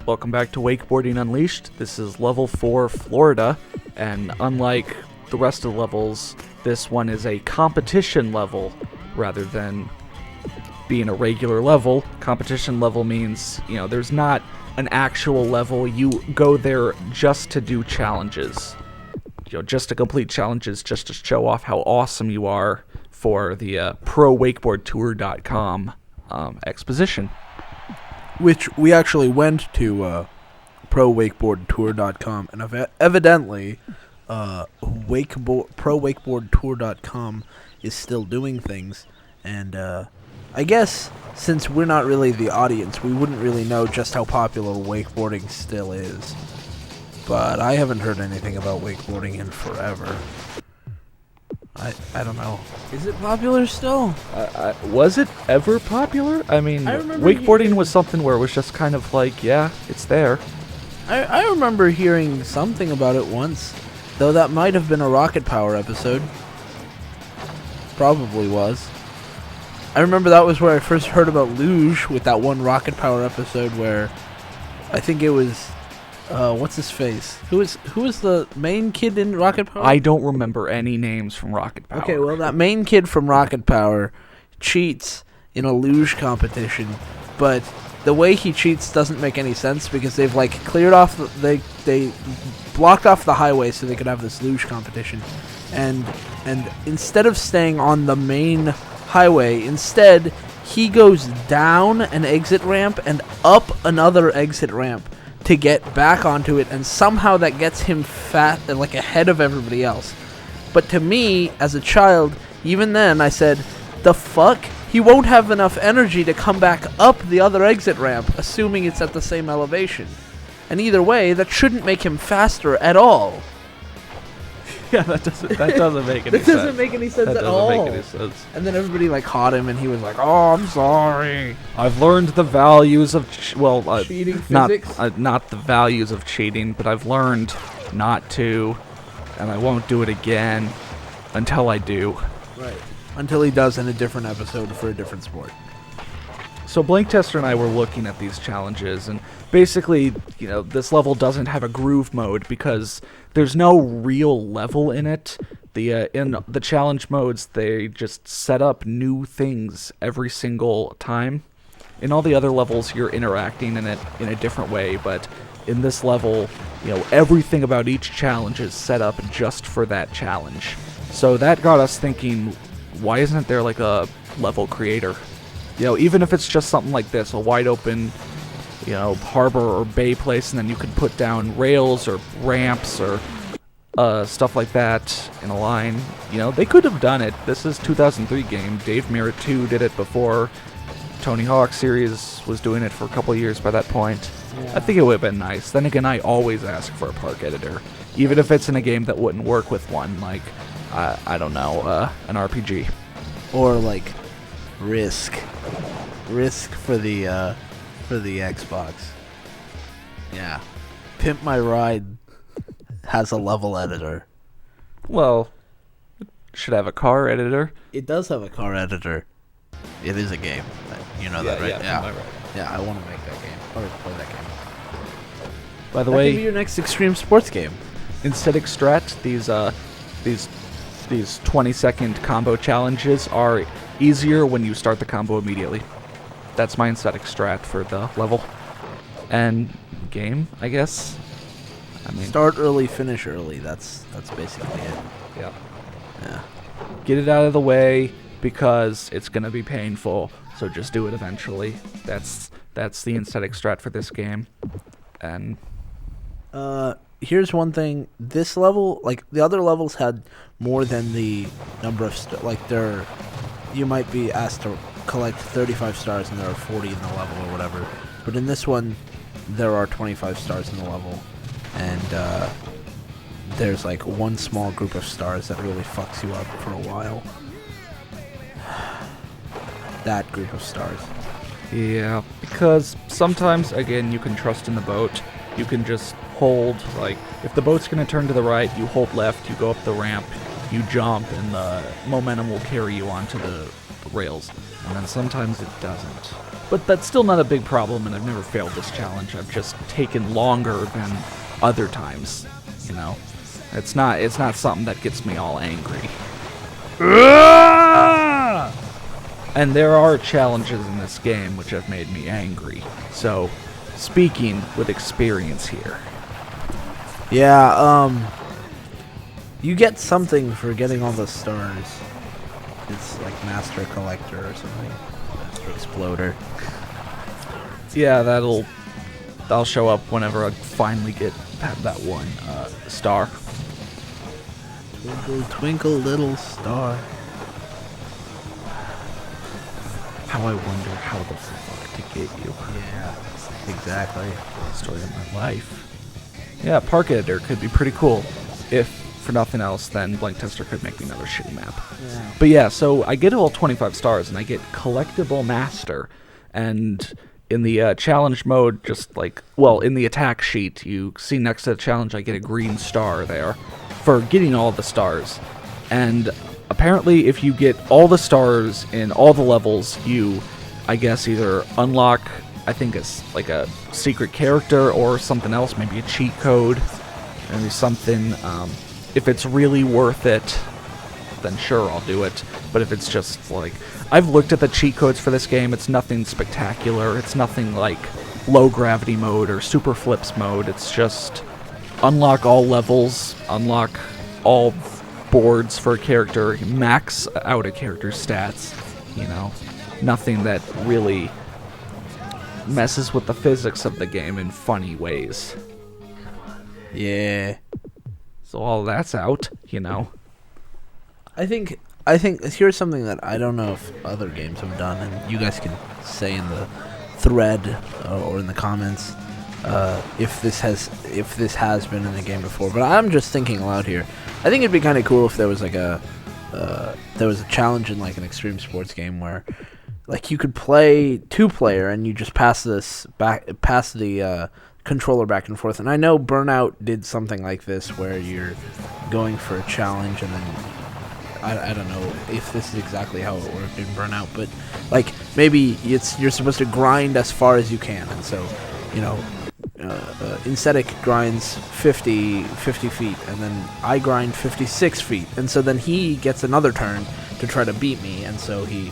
Welcome back to Wakeboarding Unleashed. This is level 4 Florida, and unlike the rest of the levels, this one is a competition level rather than being a regular level. Competition level means, there's not an actual level. You go there just to do challenges. Just to complete challenges, just to show off how awesome you are for the ProWakeboardTour.com exposition. Which we actually went to ProWakeboardTour.com, and evidently ProWakeboardTour.com is still doing things, and I guess since we're not really the audience, we wouldn't really know just how popular wakeboarding still is. But I haven't heard anything about wakeboarding in forever. I don't know. Is it popular still? Was it ever popular? I mean, wakeboarding was something where it was just kind of like, yeah, it's there. I remember hearing something about it once, though that might have been a Rocket Power episode. Probably was. I remember that was where I first heard about luge, with that one Rocket Power episode where I think it was what's his face? Who is the main kid in Rocket Power? I don't remember any names from Rocket Power. Okay, well, that main kid from Rocket Power cheats in a luge competition, but the way he cheats doesn't make any sense because they've cleared off they blocked off the highway so they could have this luge competition, and instead of staying on the main highway, instead he goes down an exit ramp and up another exit ramp to get back onto it, and somehow that gets him ahead of everybody else. But to me, as a child, even then, I said, the fuck? He won't have enough energy to come back up the other exit ramp, assuming it's at the same elevation. And either way, that shouldn't make him faster at all. Yeah, that doesn't make any sense. That doesn't make any sense at all. That doesn't make any sense. And then everybody caught him, and he was like, "Oh, I'm sorry. I've learned the values of cheating physics. Not the values of cheating, but I've learned not to, and I won't do it again until I do." Right. Until he does in a different episode for a different sport. So Blank Tester and I were looking at these challenges, and basically, this level doesn't have a groove mode because there's no real level in it. In the challenge modes, they just set up new things every single time. In all the other levels, you're interacting in it in a different way, but in this level, everything about each challenge is set up just for that challenge. So that got us thinking, why isn't there a level creator? Even if it's just something like this, a wide open, harbor or bay place, and then you could put down rails or ramps or stuff like that in a line. They could have done it. This is 2003 game. Dave Merritt 2 did it before. Tony Hawk series was doing it for a couple of years by that point. Yeah. I think it would have been nice. Then again, I always ask for a park editor, even if it's in a game that wouldn't work with one, I don't know, an RPG. Or Risk for the Xbox. Yeah. Pimp My Ride has a level editor. Well, it should have a car editor. It does have a car editor. It is a game. You know that, right? Yeah. Yeah, I want to make that game or play that game. By the that way, could be your next extreme sports game. Instead Extract, these 20-second combo challenges are easier when you start the combo immediately. That's my aesthetic strat for the level and game, I guess. Start early, finish early. That's basically it. Yeah. Yeah. Get it out of the way because it's gonna be painful. So just do it eventually. That's the aesthetic strat for this game. And here's one thing. This level, the other levels, had more than the number of you might be asked to collect 35 stars and there are 40 in the level or whatever. But in this one, there are 25 stars in the level. And there's one small group of stars that really fucks you up for a while. That group of stars. Yeah, because sometimes, again, you can trust in the boat. You can just hold, if the boat's going to turn to the right, you hold left, you go up the ramp, you jump, and the momentum will carry you onto the rails. And then sometimes it doesn't. But that's still not a big problem, and I've never failed this challenge. I've just taken longer than other times, you know. It's not something that gets me all angry. And there are challenges in this game which have made me angry. So, speaking with experience here. Yeah, you get something for getting all the stars. It's like Master Collector or something. Master Exploder. Yeah, that'll show up whenever I finally get that one star. Twinkle, twinkle, little star. How I wonder how the fuck to get you. Yeah, exactly. Story of my life. Yeah, Park Editor could be pretty cool. If, for nothing else, then Blank Tester could make me another shitty map. Yeah. But yeah, so I get all 25 stars, and I get Collectible Master. And in the challenge mode, in the attack sheet, you see next to the challenge, I get a green star there for getting all the stars. And apparently, if you get all the stars in all the levels, you, I guess, either unlock, I think it's like a secret character or something else, maybe a cheat code, maybe something. If it's really worth it, then sure, I'll do it. But if it's just like, I've looked at the cheat codes for this game, it's nothing spectacular. It's nothing like low gravity mode or super flips mode. It's just unlock all levels, unlock all boards for a character, max out a character's stats, you know. Nothing that really messes with the physics of the game in funny ways. Yeah. So all that's out, you know. I think here's something that I don't know if other games have done, and you guys can say in the thread or in the comments if this has been in the game before. But I'm just thinking aloud here. I think it'd be kind of cool if there was like a challenge in like an extreme sports game where like you could play 2-player and you just pass the controller back and forth. And I know Burnout did something like this where you're going for a challenge and then I don't know if this is exactly how it worked in Burnout, but like maybe you're supposed to grind as far as you can, and so you know Insetic grinds 50 feet, and then I grind 56 feet, and so then he gets another turn to try to beat me, and so he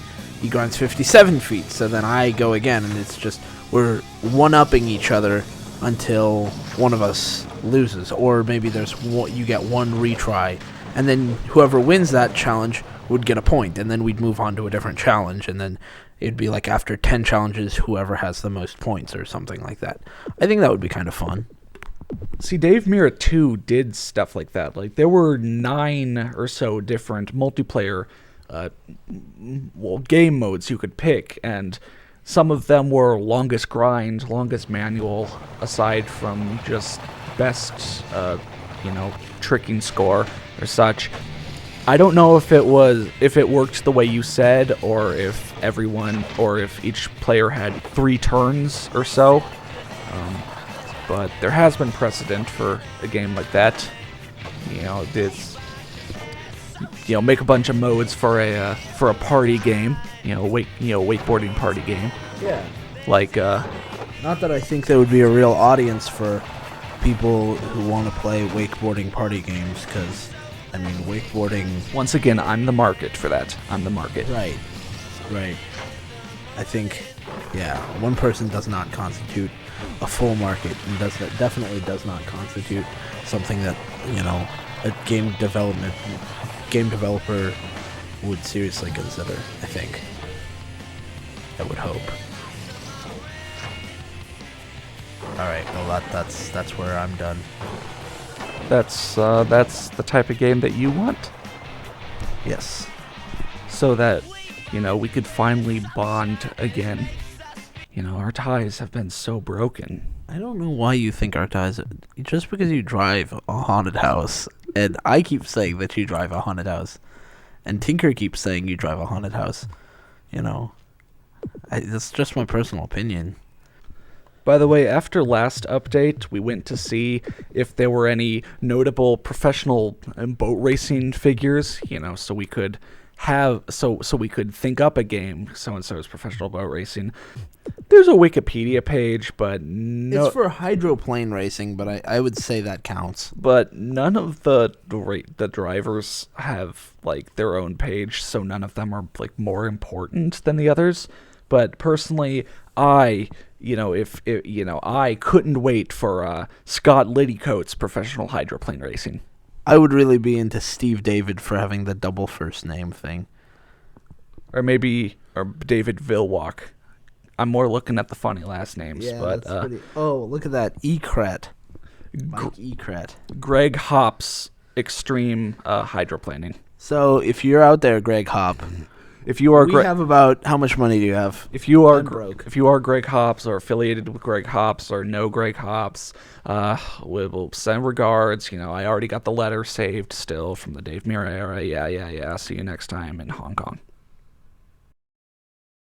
grinds 57 feet, so then I go again, and it's just we're one-upping each other until one of us loses, or maybe you get one retry. And then whoever wins that challenge would get a point, and then we'd move on to a different challenge, and then it'd be like after 10 challenges, whoever has the most points or something like that. I think that would be kind of fun. See, Dave Mirra 2 did stuff like that. Like, there were 9 or so different multiplayer game modes you could pick, and some of them were longest grind, longest manual, aside from just best, tricking score or such. I don't know if it worked the way you said, or if each player had 3 turns or so. But there has been precedent for a game like that. Make a bunch of modes for a party game. Wakeboarding party game. Yeah. Like not that I think there would be a real audience for people who want to play wakeboarding party games, because I mean wakeboarding. Once again, I'm the market for that. I'm the market. Right. I think, yeah, one person does not constitute a full market, and definitely does not constitute something that a game developer would seriously consider. I think. I would hope. All right. Well, that's where I'm done. That's the type of game that you want. Yes. So that we could finally bond again. Our ties have been so broken. I don't know why you think our ties. Just because you drive a haunted house, and I keep saying that you drive a haunted house, and Tinker keeps saying you drive a haunted house. That's just my personal opinion. By the way, after last update, we went to see if there were any notable professional boat racing figures, so we could have so we could think up a game. So and so is professional boat racing. There's a Wikipedia page, but no. It's for hydroplane racing, but I would say that counts. But none of the drivers have like their own page, so none of them are like more important than the others. But personally, I couldn't wait for Scott Liddycoat's professional hydroplane racing. I would really be into Steve David for having the double first name thing. Or David Vilwalk. I'm more looking at the funny last names. But that's pretty... Oh, look at that. Ekret. Mike Ekret. Greg Hopp's Extreme Hydroplaning. So if you're out there, Greg Hopp, If you are we have about... How much money do you have? If you are broke. If you are Greg Hops or affiliated with Greg Hops or know Greg Hops, we'll send regards. I already got the letter saved still from the Dave Mirra era. Yeah. See you next time in Hong Kong.